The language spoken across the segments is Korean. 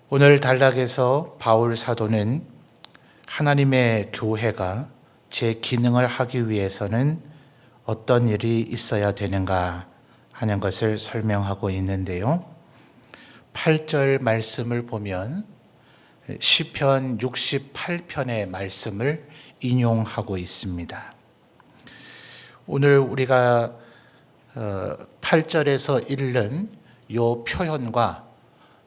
오늘 단락에서 바울 사도는 하나님의 교회가 제 기능을 하기 위해서는 어떤 일이 있어야 되는가 하는 것을 설명하고 있는데요. 8절 말씀을 보면 시편 68편의 말씀을 인용하고 있습니다. 오늘 우리가 8절에서 읽는 이 표현과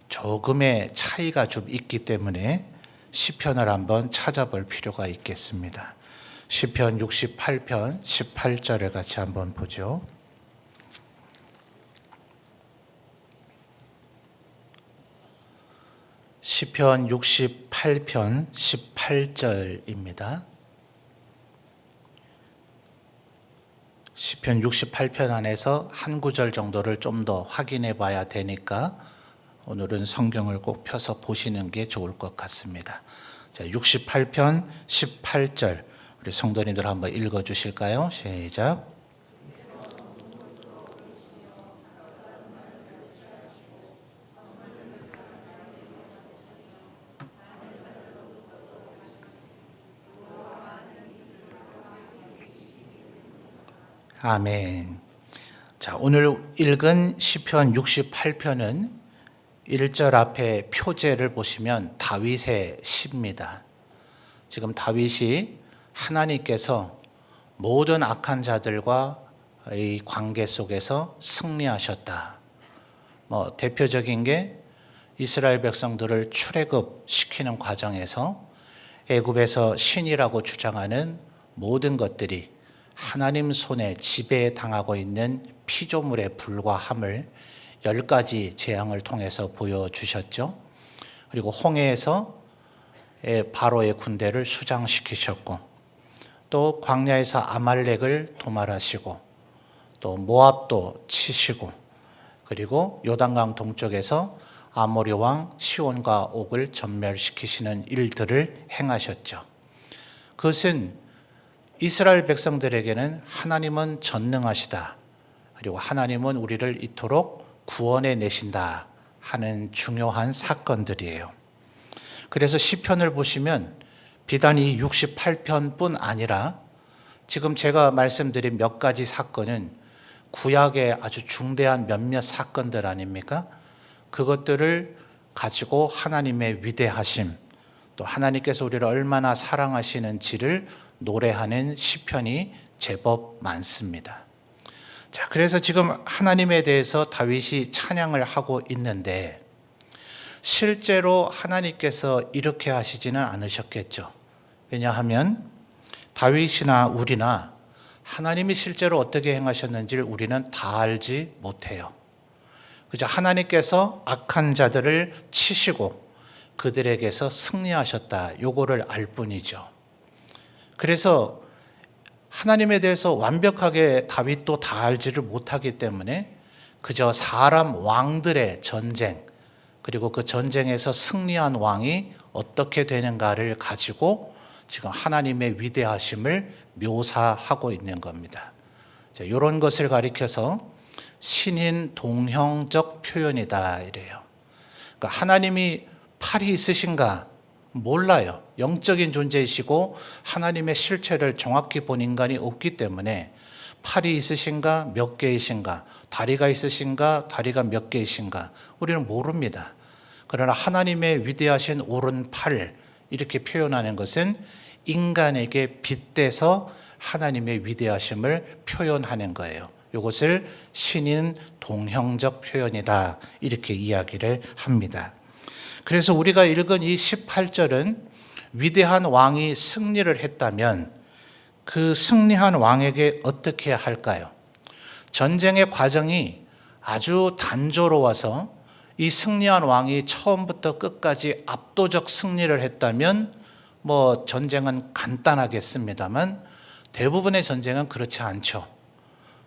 조금의 차이가 좀 있기 때문에 시편을 한번 찾아볼 필요가 있겠습니다. 시편 68편 18절을 같이 한번 보죠. 시편 68편 18절입니다. 시편 68편 안에서 한 구절 정도를 좀 더 확인해 봐야 되니까 오늘은 성경을 꼭 펴서 보시는 게 좋을 것 같습니다. 자, 68편 18절 우리 성도님들 한번 읽어 주실까요? 시작. 아멘. 자, 오늘 읽은 시편 68편은 1절 앞에 표제를 보시면 다윗의 시입니다. 지금 다윗이 하나님께서 모든 악한 자들과의 관계 속에서 승리하셨다. 대표적인 게 이스라엘 백성들을 출애굽시키는 과정에서 애굽에서 신이라고 주장하는 모든 것들이 하나님 손에 지배당하고 있는 피조물에 불과함을 10가지 재앙을 통해서 보여주셨죠. 그리고 홍해에서 바로의 군대를 수장시키셨고, 또 광야에서 아말렉을 도말하시고, 또 모압도 치시고, 그리고 요단강 동쪽에서 아모리 왕 시온과 옥을 전멸시키시는 일들을 행하셨죠. 그것은 이스라엘 백성들에게는 하나님은 전능하시다, 그리고 하나님은 우리를 이토록 구원해 내신다 하는 중요한 사건들이에요. 그래서 시편을 보시면 비단 이 68편뿐 아니라 지금 제가 말씀드린 몇 가지 사건은 구약의 아주 중대한 몇몇 사건들 아닙니까? 그것들을 가지고 하나님의 위대하심, 또 하나님께서 우리를 얼마나 사랑하시는지를 노래하는 시편이 제법 많습니다. 자, 그래서 지금 하나님에 대해서 다윗이 찬양을 하고 있는데 실제로 하나님께서 이렇게 하시지는 않으셨겠죠. 왜냐하면 다윗이나 우리나 하나님이 실제로 어떻게 행하셨는지를 우리는 다 알지 못해요. 그저 하나님께서 악한 자들을 치시고 그들에게서 승리하셨다, 요거를 알 뿐이죠. 그래서 하나님에 대해서 완벽하게 다윗도 다 알지를 못하기 때문에 그저 사람 왕들의 전쟁, 그리고 그 전쟁에서 승리한 왕이 어떻게 되는가를 가지고 지금 하나님의 위대하심을 묘사하고 있는 겁니다. 자, 이런 것을 가리켜서 신인 동형적 표현이다 이래요. 그러니까 하나님이 팔이 있으신가? 몰라요. 영적인 존재이시고 하나님의 실체를 정확히 본 인간이 없기 때문에 팔이 있으신가, 몇 개이신가, 다리가 있으신가, 다리가 몇 개이신가 우리는 모릅니다. 그러나 하나님의 위대하신 오른팔 이렇게 표현하는 것은 인간에게 빗대서 하나님의 위대하심을 표현하는 거예요. 이것을 신인 동형적 표현이다 이렇게 이야기를 합니다. 그래서 우리가 읽은 이 18절은 위대한 왕이 승리를 했다면 그 승리한 왕에게 어떻게 할까요? 전쟁의 과정이 아주 단조로워서 이 승리한 왕이 처음부터 끝까지 압도적 승리를 했다면 전쟁은 간단하겠습니다만 대부분의 전쟁은 그렇지 않죠.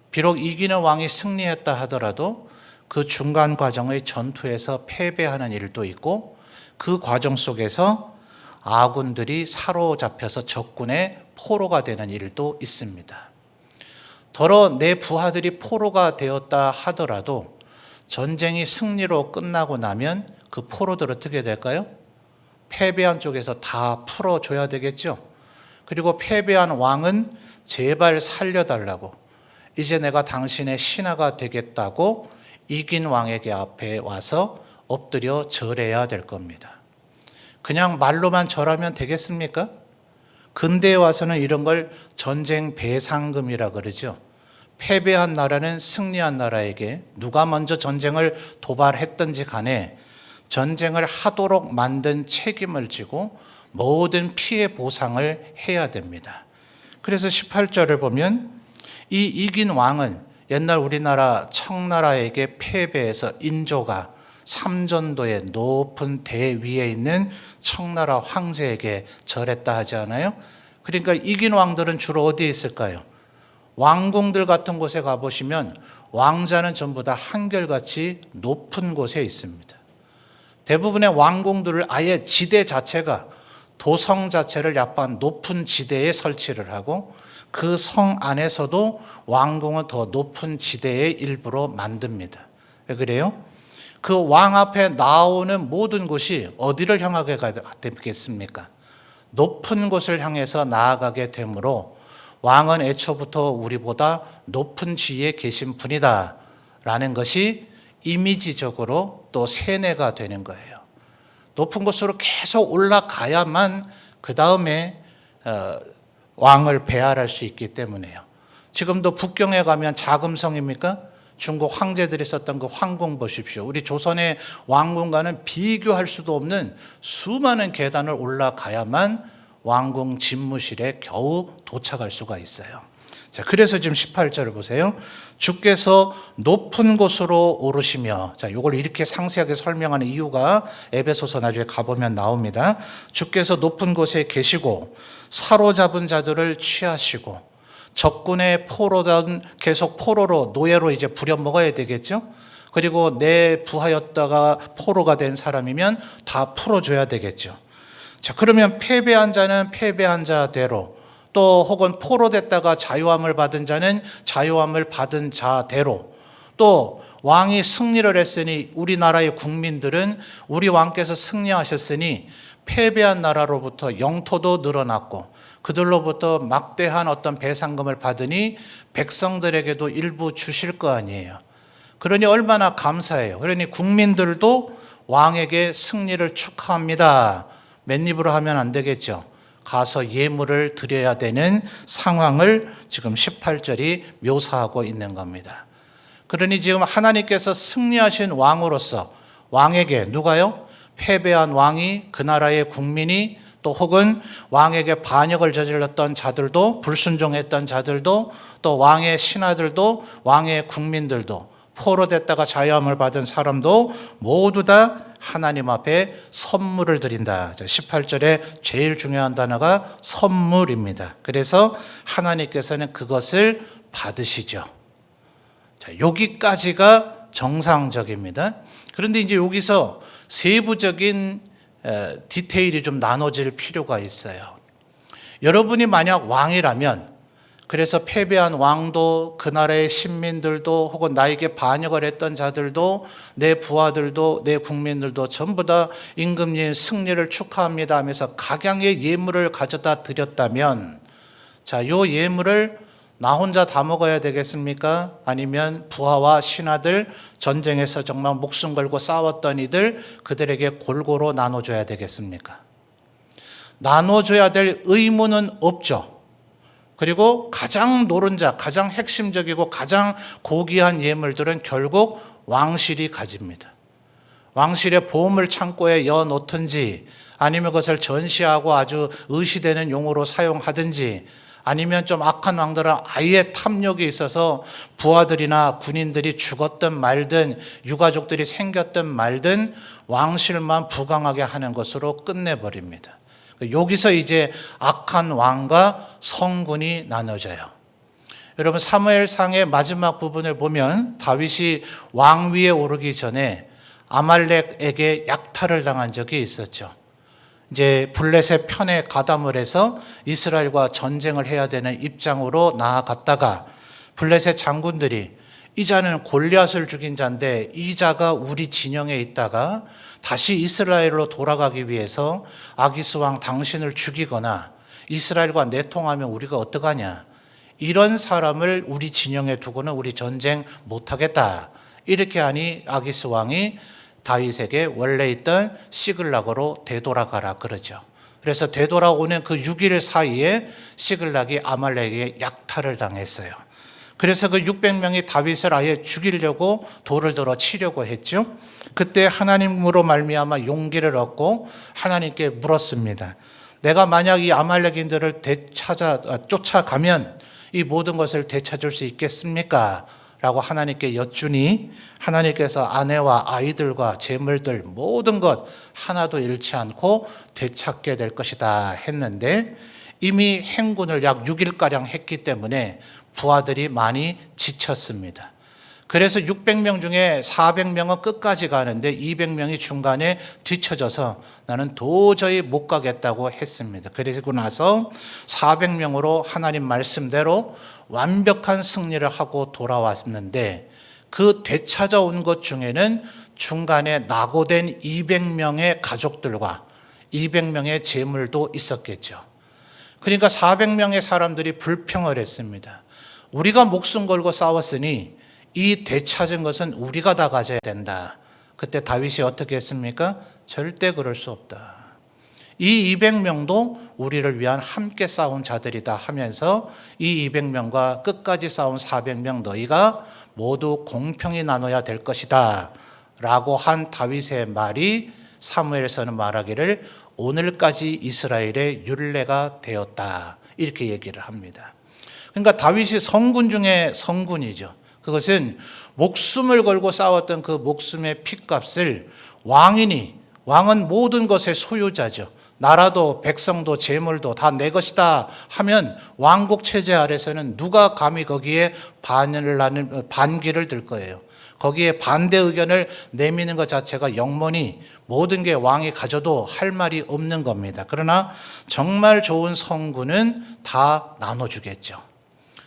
비록 이기는 왕이 승리했다 하더라도 그 중간 과정의 전투에서 패배하는 일도 있고 그 과정 속에서 아군들이 사로잡혀서 적군의 포로가 되는 일도 있습니다. 더러 내 부하들이 포로가 되었다 하더라도 전쟁이 승리로 끝나고 나면 그 포로들 어떻게 될까요? 패배한 쪽에서 다 풀어줘야 되겠죠. 그리고 패배한 왕은 제발 살려달라고, 이제 내가 당신의 신하가 되겠다고 이긴 왕에게 앞에 와서 엎드려 절해야 될 겁니다. 그냥 말로만 절하면 되겠습니까? 근대에 와서는 이런 걸 전쟁 배상금이라 그러죠. 패배한 나라는 승리한 나라에게 누가 먼저 전쟁을 도발했든지 간에 전쟁을 하도록 만든 책임을 지고 모든 피해 보상을 해야 됩니다. 그래서 18절을 보면 이 이긴 왕은 옛날 우리나라 청나라에게 패배해서 인조가 삼전도의 높은 대위에 있는 청나라 황제에게 절했다 하지 않아요? 그러니까 이긴 왕들은 주로 어디에 있을까요? 왕궁들 같은 곳에 가보시면 왕자는 전부 다 한결같이 높은 곳에 있습니다. 대부분의 왕궁들을 아예 지대 자체가, 도성 자체를 약간 높은 지대에 설치를 하고 그 성 안에서도 왕궁은 더 높은 지대의 일부로 만듭니다. 왜 그래요? 그 왕 앞에 나오는 모든 곳이 어디를 향하게 되겠습니까? 높은 곳을 향해서 나아가게 되므로 왕은 애초부터 우리보다 높은 지위에 계신 분이다 라는 것이 이미지적으로 또 세뇌가 되는 거예요. 높은 곳으로 계속 올라가야만 그 다음에 왕을 배알할 수 있기 때문에요. 지금도 북경에 가면 자금성입니까? 중국 황제들이 썼던 그 황궁 보십시오. 우리 조선의 왕궁과는 비교할 수도 없는 수많은 계단을 올라가야만 왕궁 집무실에 겨우 도착할 수가 있어요. 자, 그래서 지금 18절을 보세요. 주께서 높은 곳으로 오르시며, 자, 이걸 이렇게 상세하게 설명하는 이유가 에베소서 나중에 가보면 나옵니다. 주께서 높은 곳에 계시고 사로잡은 자들을 취하시고 적군의 포로든 계속 포로로 노예로 이제 부려먹어야 되겠죠. 그리고 내 부하였다가 포로가 된 사람이면 다 풀어줘야 되겠죠. 자, 그러면 패배한 자는 패배한 자대로, 또 혹은 포로됐다가 자유함을 받은 자는 자유함을 받은 자대로, 또 왕이 승리를 했으니 우리나라의 국민들은 우리 왕께서 승리하셨으니 패배한 나라로부터 영토도 늘어났고 그들로부터 막대한 어떤 배상금을 받으니 백성들에게도 일부 주실 거 아니에요. 그러니 얼마나 감사해요. 그러니 국민들도 왕에게 승리를 축하합니다. 맨입으로 하면 안 되겠죠. 가서 예물을 드려야 되는 상황을 지금 18절이 묘사하고 있는 겁니다. 그러니 지금 하나님께서 승리하신 왕으로서 왕에게, 누가요? 패배한 왕이, 그 나라의 국민이, 또 혹은 왕에게 반역을 저질렀던 자들도, 불순종했던 자들도, 또 왕의 신하들도, 왕의 국민들도, 포로됐다가 자유함을 받은 사람도 모두 다 하나님 앞에 선물을 드린다. 18절에 제일 중요한 단어가 선물입니다. 그래서 하나님께서는 그것을 받으시죠. 자, 여기까지가 정상적입니다. 그런데 이제 여기서 세부적인 디테일이 좀 나눠질 필요가 있어요. 여러분이 만약 왕이라면, 그래서 패배한 왕도, 그 나라의 신민들도, 혹은 나에게 반역을 했던 자들도, 내 부하들도, 내 국민들도 전부 다 임금님 승리를 축하합니다 하면서 각양의 예물을 가져다 드렸다면, 자, 요 예물을 나 혼자 다 먹어야 되겠습니까? 아니면 부하와 신하들, 전쟁에서 정말 목숨 걸고 싸웠던 이들, 그들에게 골고루 나눠줘야 되겠습니까? 나눠줘야 될 의무는 없죠. 그리고 가장 노른자, 가장 핵심적이고 가장 고귀한 예물들은 결국 왕실이 가집니다. 왕실의 보물 창고에 넣어놓든지, 아니면 그것을 전시하고 아주 의시되는 용어로 사용하든지, 아니면 좀 악한 왕들은 아예 탐욕이 있어서 부하들이나 군인들이 죽었든 말든, 유가족들이 생겼든 말든 왕실만 부강하게 하는 것으로 끝내버립니다. 여기서 이제 악한 왕과 성군이 나눠져요. 여러분, 사무엘상의 마지막 부분을 보면 다윗이 왕위에 오르기 전에 아말렉에게 약탈을 당한 적이 있었죠. 이제 블레셋 편에 가담을 해서 이스라엘과 전쟁을 해야 되는 입장으로 나아갔다가 블레셋 장군들이 이 자는 골리앗을 죽인 자인데 이 자가 우리 진영에 있다가 다시 이스라엘로 돌아가기 위해서 아기스 왕 당신을 죽이거나 이스라엘과 내통하면 우리가 어떡하냐. 이런 사람을 우리 진영에 두고는 우리 전쟁 못하겠다. 이렇게 하니 아기스 왕이 다윗에게 원래 있던 시글락으로 되돌아가라 그러죠. 그래서 되돌아오는 그 6일 사이에 시글락이 아말렉에게 약탈을 당했어요. 그래서 그 600명이 다윗을 아예 죽이려고 돌을 들어 치려고 했죠. 그때 하나님으로 말미암아 용기를 얻고 하나님께 물었습니다. 내가 만약 이 아말렉인들을 쫓아가면 이 모든 것을 되찾을 수 있겠습니까? 라고 하나님께 여쭈니 하나님께서 아내와 아이들과 재물들 모든 것 하나도 잃지 않고 되찾게 될 것이다 했는데 이미 행군을 약 6일가량 했기 때문에 부하들이 많이 지쳤습니다. 그래서 600명 중에 400명은 끝까지 가는데 200명이 중간에 뒤쳐져서 나는 도저히 못 가겠다고 했습니다. 그리고 나서 400명으로 하나님 말씀대로 완벽한 승리를 하고 돌아왔는데 그 되찾아온 것 중에는 중간에 낙오된 200명의 가족들과 200명의 재물도 있었겠죠. 그러니까 400명의 사람들이 불평을 했습니다. 우리가 목숨 걸고 싸웠으니 이 되찾은 것은 우리가 다 가져야 된다. 그때 다윗이 어떻게 했습니까? 절대 그럴 수 없다. 이 200명도 우리를 위한 함께 싸운 자들이다 하면서 이 200명과 끝까지 싸운 400명 너희가 모두 공평히 나눠야 될 것이다 라고 한 다윗의 말이 사무엘서는 말하기를 오늘까지 이스라엘의 율례가 되었다 이렇게 얘기를 합니다. 그러니까 다윗이 성군 중에 성군이죠. 그것은 목숨을 걸고 싸웠던 그 목숨의 핏값을 왕은 모든 것의 소유자죠. 나라도 백성도 재물도 다 내 것이다 하면 왕국 체제 아래서는 누가 감히 거기에 반기를 들 거예요. 거기에 반대 의견을 내미는 것 자체가 영원히 모든 게 왕이 가져도 할 말이 없는 겁니다. 그러나 정말 좋은 성군은 다 나눠주겠죠.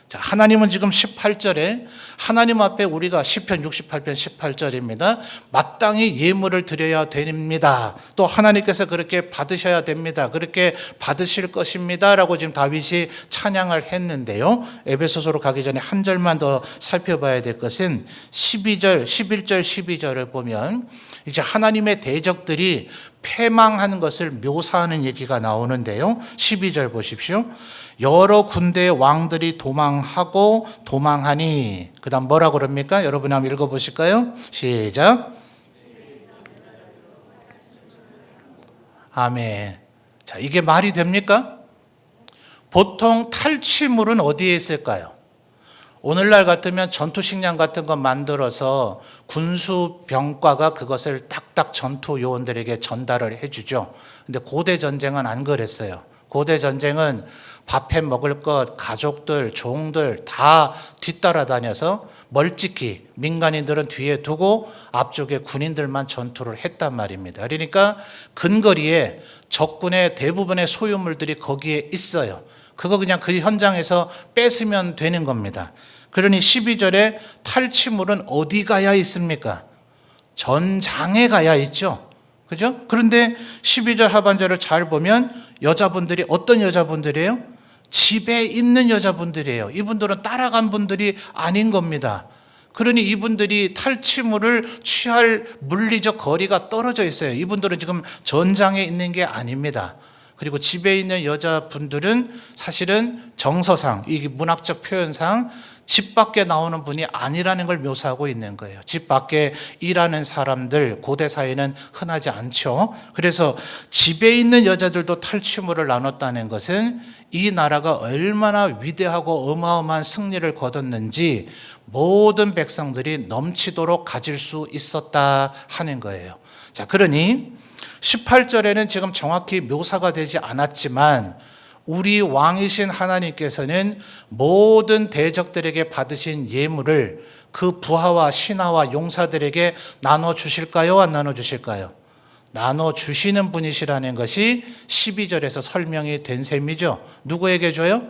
자, 하나님은 지금 18절에 하나님 앞에 우리가 시편 68편 18절입니다. 마땅히 예물을 드려야 됩니다. 또 하나님께서 그렇게 받으셔야 됩니다. 그렇게 받으실 것입니다. 라고 지금 다윗이 찬양을 했는데요. 에베소서로 가기 전에 한 절만 더 살펴봐야 될 것은 11절 12절을 보면 이제 하나님의 대적들이 패망하는 것을 묘사하는 얘기가 나오는데요. 12절 보십시오. 여러 군대의 왕들이 도망하고 도망하니 그 다음 뭐라고 그럽니까? 여러분 한번 읽어보실까요? 시작. 아멘. 자, 이게 말이 됩니까? 보통 탈취물은 어디에 있을까요? 오늘날 같으면 전투식량 같은 거 만들어서 군수병과가 그것을 딱딱 전투 요원들에게 전달을 해주죠. 근데 고대 전쟁은 안 그랬어요. 고대 전쟁은 밥해 먹을 것, 가족들, 종들 다 뒤따라다녀서 멀찍이 민간인들은 뒤에 두고 앞쪽에 군인들만 전투를 했단 말입니다. 그러니까 근거리에 적군의 대부분의 소유물들이 거기에 있어요. 그거 그냥 그 현장에서 뺏으면 되는 겁니다. 그러니 12절에 탈취물은 어디 가야 있습니까? 전장에 가야 있죠. 그죠? 그런데 12절 하반절을 잘 보면 여자분들이 어떤 여자분들이에요? 집에 있는 여자분들이에요. 이분들은 따라간 분들이 아닌 겁니다. 그러니 이분들이 탈취물을 취할 물리적 거리가 떨어져 있어요. 이분들은 지금 전장에 있는 게 아닙니다. 그리고 집에 있는 여자분들은 사실은 정서상, 이 문학적 표현상 집 밖에 나오는 분이 아니라는 걸 묘사하고 있는 거예요. 집 밖에 일하는 사람들, 고대 사회는 흔하지 않죠. 그래서 집에 있는 여자들도 탈취물을 나눴다는 것은 이 나라가 얼마나 위대하고 어마어마한 승리를 거뒀는지 모든 백성들이 넘치도록 가질 수 있었다 하는 거예요. 자, 그러니 18절에는 지금 정확히 묘사가 되지 않았지만 우리 왕이신 하나님께서는 모든 대적들에게 받으신 예물을 그 부하와 신하와 용사들에게 나눠주실까요? 안 나눠주실까요? 나눠주시는 분이시라는 것이 12절에서 설명이 된 셈이죠. 누구에게 줘요?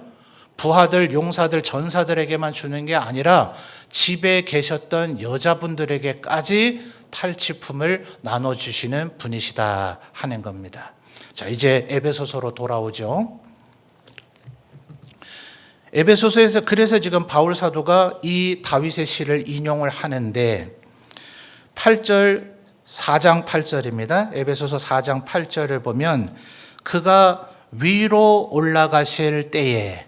부하들, 용사들, 전사들에게만 주는 게 아니라 집에 계셨던 여자분들에게까지 탈취품을 나눠주시는 분이시다 하는 겁니다. 자, 이제 에베소서로 돌아오죠. 에베소서에서 그래서 지금 바울 사도가 이 다윗의 시를 인용을 하는데 8절 4장 8절입니다. 에베소서 4장 8절을 보면 그가 위로 올라가실 때에,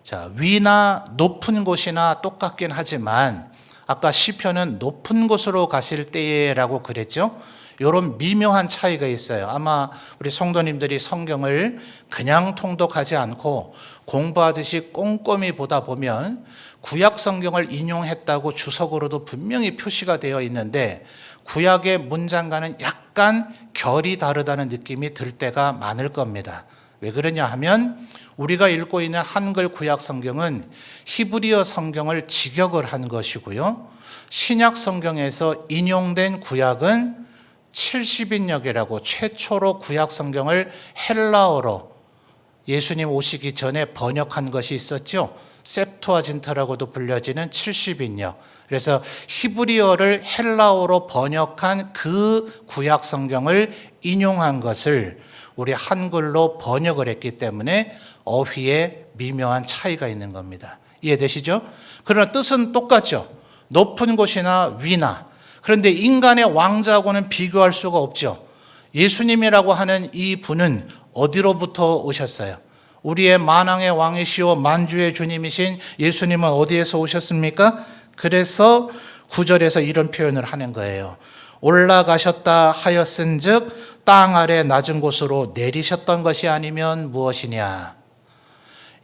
자, 위나 높은 곳이나 똑같긴 하지만 아까 시편은 높은 곳으로 가실 때에라고 그랬죠. 이런 미묘한 차이가 있어요. 아마 우리 성도님들이 성경을 그냥 통독하지 않고 공부하듯이 꼼꼼히 보다 보면 구약 성경을 인용했다고 주석으로도 분명히 표시가 되어 있는데 구약의 문장과는 약간 결이 다르다는 느낌이 들 때가 많을 겁니다. 왜 그러냐 하면 우리가 읽고 있는 한글 구약 성경은 히브리어 성경을 직역을 한 것이고요. 신약 성경에서 인용된 구약은 70인역이라고 최초로 구약 성경을 헬라어로 예수님 오시기 전에 번역한 것이 있었죠. 셉투아진트라고도 불려지는 70인역. 그래서 히브리어를 헬라어로 번역한 그 구약 성경을 인용한 것을 우리 한글로 번역을 했기 때문에 어휘에 미묘한 차이가 있는 겁니다. 이해되시죠? 그러나 뜻은 똑같죠. 높은 곳이나 위나. 그런데 인간의 왕자하고는 비교할 수가 없죠. 예수님이라고 하는 이 분은 어디로부터 오셨어요? 우리의 만왕의 왕이시오 만주의 주님이신 예수님은 어디에서 오셨습니까? 그래서 9절에서 이런 표현을 하는 거예요. 올라가셨다 하였은즉 땅 아래 낮은 곳으로 내리셨던 것이 아니면 무엇이냐.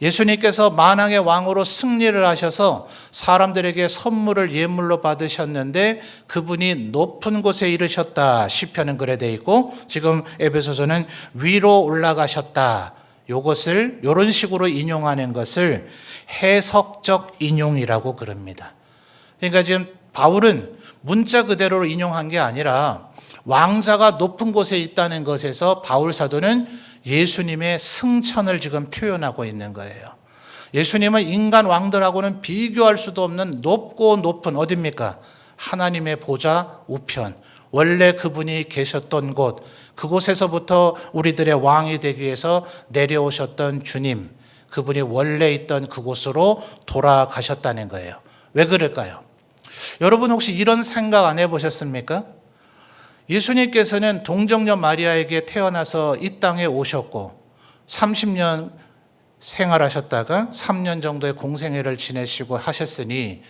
예수님께서 만왕의 왕으로 승리를 하셔서 사람들에게 선물을 예물로 받으셨는데 그분이 높은 곳에 이르셨다. 시편은 그래 돼 있고 지금 에베소서는 위로 올라가셨다. 요것을 이런 식으로 인용하는 것을 해석적 인용이라고 그럽니다. 그러니까 지금 바울은 문자 그대로 인용한 게 아니라 왕자가 높은 곳에 있다는 것에서 바울 사도는 예수님의 승천을 지금 표현하고 있는 거예요. 예수님은 인간 왕들하고는 비교할 수도 없는 높고 높은 어디입니까? 하나님의 보좌 우편. 원래 그분이 계셨던 곳, 그곳에서부터 우리들의 왕이 되기 위해서 내려오셨던 주님, 그분이 원래 있던 그곳으로 돌아가셨다는 거예요. 왜 그럴까요? 여러분 혹시 이런 생각 안 해보셨습니까? 예수님께서는 동정녀 마리아에게 태어나서 이 땅에 오셨고 30년 생활하셨다가 3년 정도의 공생애를 지내시고 하셨으니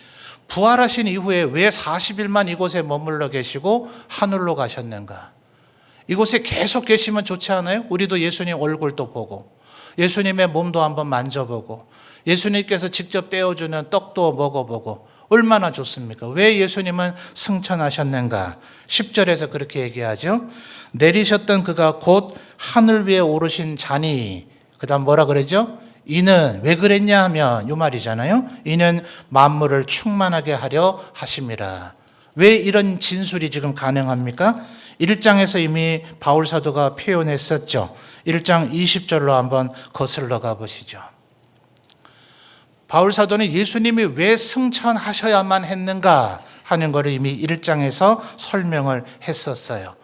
부활하신 이후에 왜 40일만 이곳에 머물러 계시고 하늘로 가셨는가? 이곳에 계속 계시면 좋지 않아요? 우리도 예수님 얼굴도 보고 예수님의 몸도 한번 만져보고 예수님께서 직접 떼어주는 떡도 먹어보고 얼마나 좋습니까? 왜 예수님은 승천하셨는가? 10절에서 그렇게 얘기하죠. 내리셨던 그가 곧 하늘 위에 오르신 자니, 그 다음 뭐라 그러죠? 이는 왜 그랬냐 하면 이 말이잖아요. 이는 만물을 충만하게 하려 하심이라. 왜 이런 진술이 지금 가능합니까? 1장에서 이미 바울 사도가 표현했었죠. 1장 20절로 한번 거슬러 가보시죠. 바울 사도는 예수님이 왜 승천하셔야만 했는가 하는 것을 이미 1장에서 설명을 했었어요.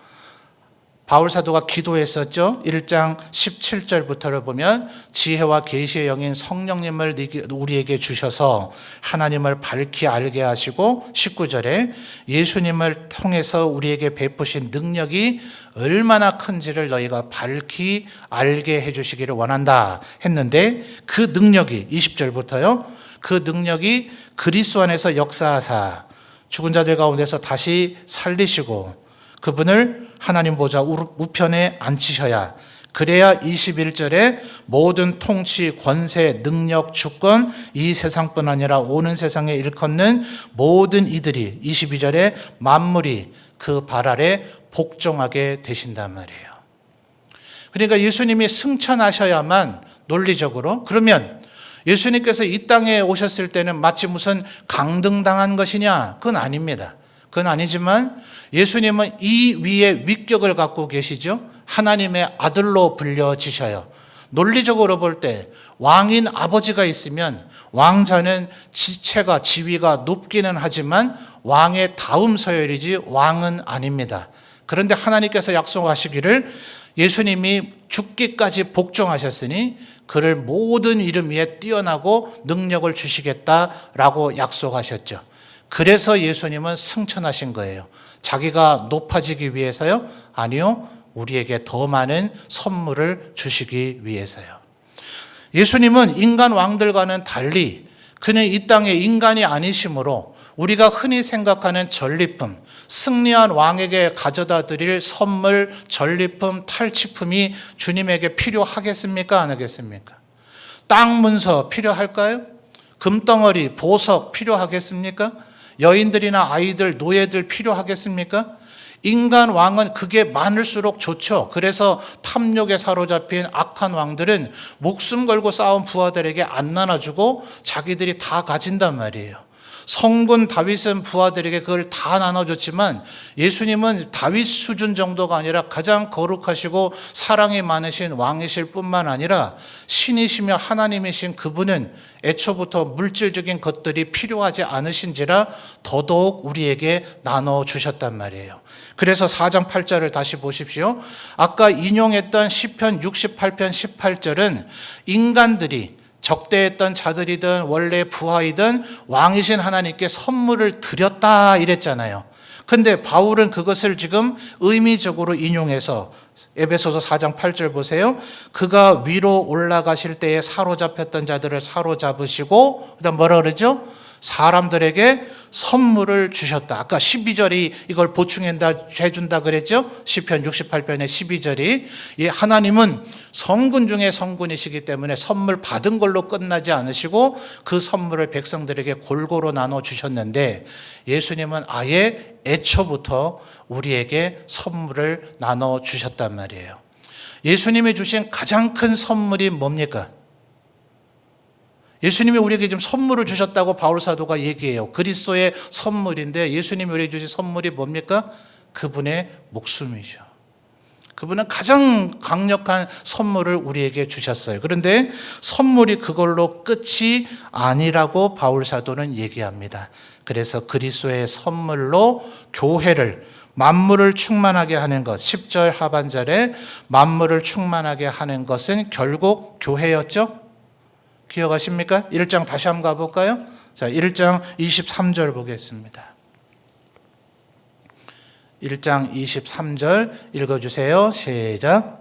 바울 사도가 기도했었죠. 1장 17절부터를 보면 지혜와 계시의 영인 성령님을 우리에게 주셔서 하나님을 밝히 알게 하시고 19절에 예수님을 통해서 우리에게 베푸신 능력이 얼마나 큰지를 너희가 밝히 알게 해주시기를 원한다 했는데 그 능력이 20절부터요. 그 능력이 그리스도 안에서 역사하사 죽은 자들 가운데서 다시 살리시고 그분을 하나님 보좌 우편에 앉히셔야 그래야 21절에 모든 통치, 권세, 능력, 주권 이 세상뿐 아니라 오는 세상에 일컫는 모든 이들이 22절에 만물이 그 발 아래 복종하게 되신단 말이에요. 그러니까 예수님이 승천하셔야만 논리적으로 그러면 예수님께서 이 땅에 오셨을 때는 마치 무슨 강등당한 것이냐? 그건 아닙니다. 그건 아니지만 예수님은 이 위에 위격을 갖고 계시죠. 하나님의 아들로 불려지셔요. 논리적으로 볼 때 왕인 아버지가 있으면 왕자는 지체가 지위가 높기는 하지만 왕의 다음 서열이지 왕은 아닙니다. 그런데 하나님께서 약속하시기를 예수님이 죽기까지 복종하셨으니 그를 모든 이름 위에 뛰어나고 능력을 주시겠다라고 약속하셨죠. 그래서 예수님은 승천하신 거예요. 자기가 높아지기 위해서요? 아니요. 우리에게 더 많은 선물을 주시기 위해서요. 예수님은 인간 왕들과는 달리 그는 이 땅의 인간이 아니시므로 우리가 흔히 생각하는 전리품, 승리한 왕에게 가져다 드릴 선물, 전리품, 탈취품이 주님에게 필요하겠습니까? 안 하겠습니까? 땅 문서 필요할까요? 금덩어리, 보석 필요하겠습니까? 여인들이나 아이들, 노예들 필요하겠습니까? 인간 왕은 그게 많을수록 좋죠. 그래서 탐욕에 사로잡힌 악한 왕들은 목숨 걸고 싸운 부하들에게 안 나눠주고 자기들이 다 가진단 말이에요. 성군 다윗은 부하들에게 그걸 다 나눠줬지만 예수님은 다윗 수준 정도가 아니라 가장 거룩하시고 사랑이 많으신 왕이실 뿐만 아니라 신이시며 하나님이신 그분은 애초부터 물질적인 것들이 필요하지 않으신지라 더더욱 우리에게 나눠주셨단 말이에요. 그래서 4장 8절을 다시 보십시오. 아까 인용했던 시편 68편 18절은 인간들이 적대했던 자들이든 원래 부하이든 왕이신 하나님께 선물을 드렸다 이랬잖아요. 근데 바울은 그것을 지금 의미적으로 인용해서 에베소서 4장 8절 보세요. 그가 위로 올라가실 때에 사로잡혔던 자들을 사로잡으시고 그다음 뭐라 그러죠? 사람들에게 선물을 주셨다. 아까 12절이 이걸 보충해준다 그랬죠? 시편 68편의 12절이 하나님은 성군 중에 성군이시기 때문에 선물 받은 걸로 끝나지 않으시고 그 선물을 백성들에게 골고루 나눠주셨는데 예수님은 아예 애초부터 우리에게 선물을 나눠주셨단 말이에요. 예수님이 주신 가장 큰 선물이 뭡니까? 예수님이 우리에게 지금 선물을 주셨다고 바울 사도가 얘기해요. 그리스도의 선물인데 예수님이 우리에게 주신 선물이 뭡니까? 그분의 목숨이죠. 그분은 가장 강력한 선물을 우리에게 주셨어요. 그런데 선물이 그걸로 끝이 아니라고 바울 사도는 얘기합니다. 그래서 그리스도의 선물로 교회를 만물을 충만하게 하는 것, 10절 하반절에 만물을 충만하게 하는 것은 결국 교회였죠? 기억하십니까? 1장 다시 한번 가볼까요? 자, 1장 23절 보겠습니다. 1장 23절 읽어주세요. 시작.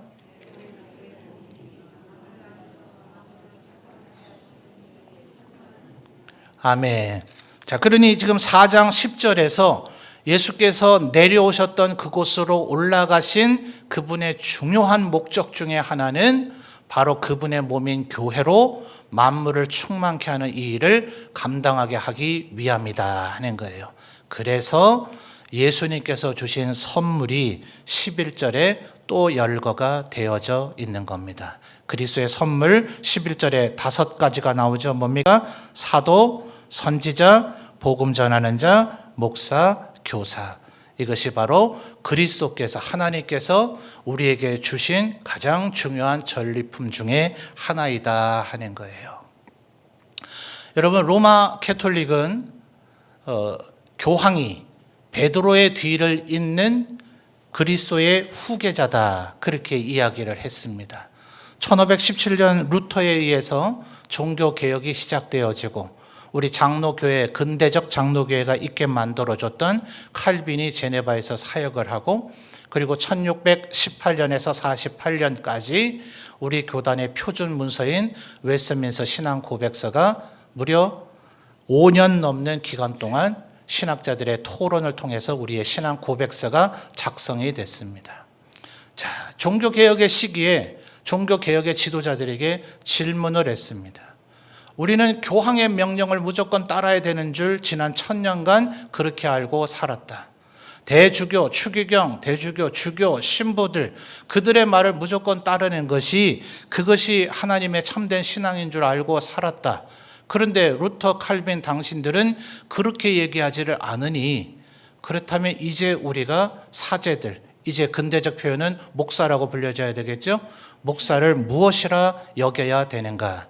아멘. 자, 그러니 지금 4장 10절에서 예수께서 내려오셨던 그곳으로 올라가신 그분의 중요한 목적 중에 하나는 바로 그분의 몸인 교회로 만물을 충만케 하는 이 일을 감당하게 하기 위함이다 하는 거예요. 그래서 예수님께서 주신 선물이 11절에 또 열거가 되어져 있는 겁니다. 그리스도의 선물 11절에 5가지가 나오죠. 뭡니까? 사도, 선지자, 복음 전하는 자, 목사, 교사. 이것이 바로 그리스도께서 하나님께서 우리에게 주신 가장 중요한 전리품 중에 하나이다 하는 거예요. 여러분, 로마 캐톨릭은 교황이 베드로의 뒤를 잇는 그리스도의 후계자다 그렇게 이야기를 했습니다. 1517년 루터에 의해서 종교개혁이 시작되어지고 우리 장로교회, 근대적 장로교회가 있게 만들어줬던 칼빈이 제네바에서 사역을 하고 그리고 1618년에서 48년까지 우리 교단의 표준 문서인 웨스트민스터 신앙 고백서가 무려 5년 넘는 기간 동안 신학자들의 토론을 통해서 우리의 신앙 고백서가 작성이 됐습니다. 자, 종교개혁의 시기에 종교개혁의 지도자들에게 질문을 했습니다. 우리는 교황의 명령을 무조건 따라야 되는 줄 지난 1000년간 그렇게 알고 살았다. 대주교, 추기경, 대주교, 주교, 신부들 그들의 말을 무조건 따르는 것이 그것이 하나님의 참된 신앙인 줄 알고 살았다. 그런데 루터, 칼빈 당신들은 그렇게 얘기하지를 않으니 그렇다면 이제 우리가 사제들, 이제 근대적 표현은 목사라고 불려져야 되겠죠. 목사를 무엇이라 여겨야 되는가.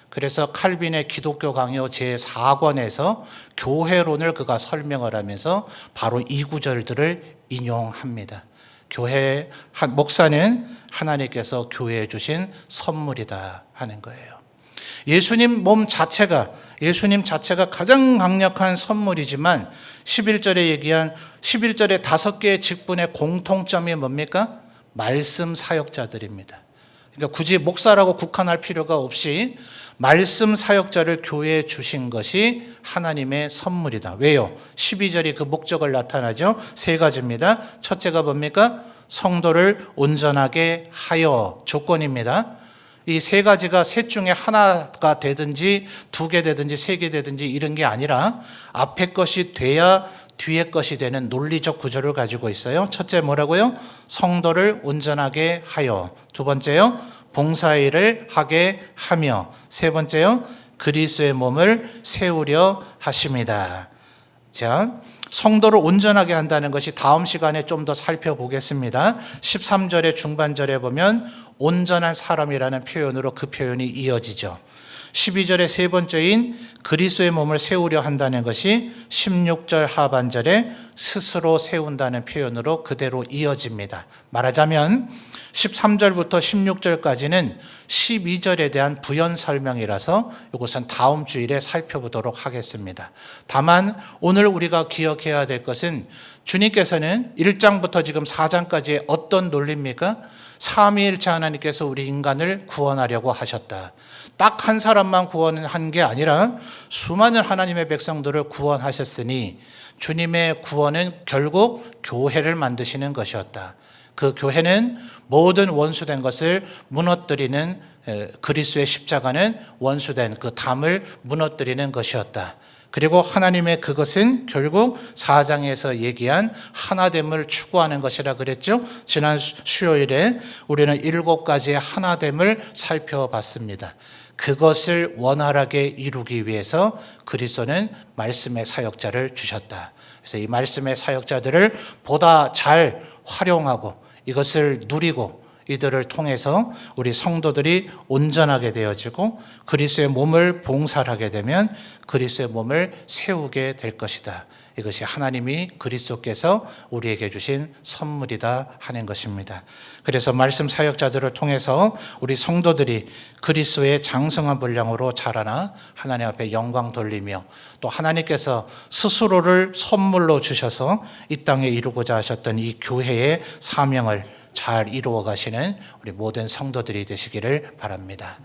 그래서 칼빈의 기독교 강요 제4권에서 교회론을 그가 설명을 하면서 바로 이 구절들을 인용합니다. 목사는 하나님께서 교회에 주신 선물이다 하는 거예요. 예수님 자체가 가장 강력한 선물이지만 11절에 얘기한 11절의 5개의 직분의 공통점이 뭡니까? 말씀 사역자들입니다. 그러니까 굳이 목사라고 국한할 필요가 없이 말씀 사역자를 교회에 주신 것이 하나님의 선물이다. 왜요? 12절이 그 목적을 나타나죠. 3가지입니다. 첫째가 뭡니까? 성도를 온전하게 하여, 조건입니다. 이 3가지가 셋 중에 하나가 되든지 2개 되든지 3개 되든지 이런 게 아니라 앞에 것이 돼야 뒤에 것이 되는 논리적 구조를 가지고 있어요. 첫째 뭐라고요? 성도를 온전하게 하여. 2번째요? 봉사일을 하게 하며. 3번째요? 그리스도의 몸을 세우려 하십니다. 자, 성도를 온전하게 한다는 것이 다음 시간에 좀 더 살펴보겠습니다. 13절의 중반절에 보면 온전한 사람이라는 표현으로 그 표현이 이어지죠. 12절의 3번째인 그리스도의 몸을 세우려 한다는 것이 16절 하반절에 스스로 세운다는 표현으로 그대로 이어집니다. 말하자면 13절부터 16절까지는 12절에 대한 부연 설명이라서 이것은 다음 주일에 살펴보도록 하겠습니다. 다만 오늘 우리가 기억해야 될 것은 주님께서는 1장부터 지금 4장까지의 어떤 논리입니까? 삼위일체 하나님께서 우리 인간을 구원하려고 하셨다. 딱 한 사람만 구원한 게 아니라 수많은 하나님의 백성들을 구원하셨으니 주님의 구원은 결국 교회를 만드시는 것이었다. 그 교회는 모든 원수된 것을 무너뜨리는, 그리스도의 십자가는 원수된 그 담을 무너뜨리는 것이었다. 그리고 하나님의 그것은 결국 4장에서 얘기한 하나됨을 추구하는 것이라 그랬죠. 지난 수요일에 우리는 7가지의 하나됨을 살펴봤습니다. 그것을 원활하게 이루기 위해서 그리스도는 말씀의 사역자를 주셨다. 그래서 이 말씀의 사역자들을 보다 잘 활용하고 이것을 누리고 이들을 통해서 우리 성도들이 온전하게 되어지고 그리스도의 몸을 봉사하게 되면 그리스도의 몸을 세우게 될 것이다. 이것이 하나님이 그리스도께서 우리에게 주신 선물이다 하는 것입니다. 그래서 말씀 사역자들을 통해서 우리 성도들이 그리스도의 장성한 분량으로 자라나 하나님 앞에 영광 돌리며 또 하나님께서 스스로를 선물로 주셔서 이 땅에 이루고자 하셨던 이 교회의 사명을 잘 이루어 가시는 우리 모든 성도들이 되시기를 바랍니다.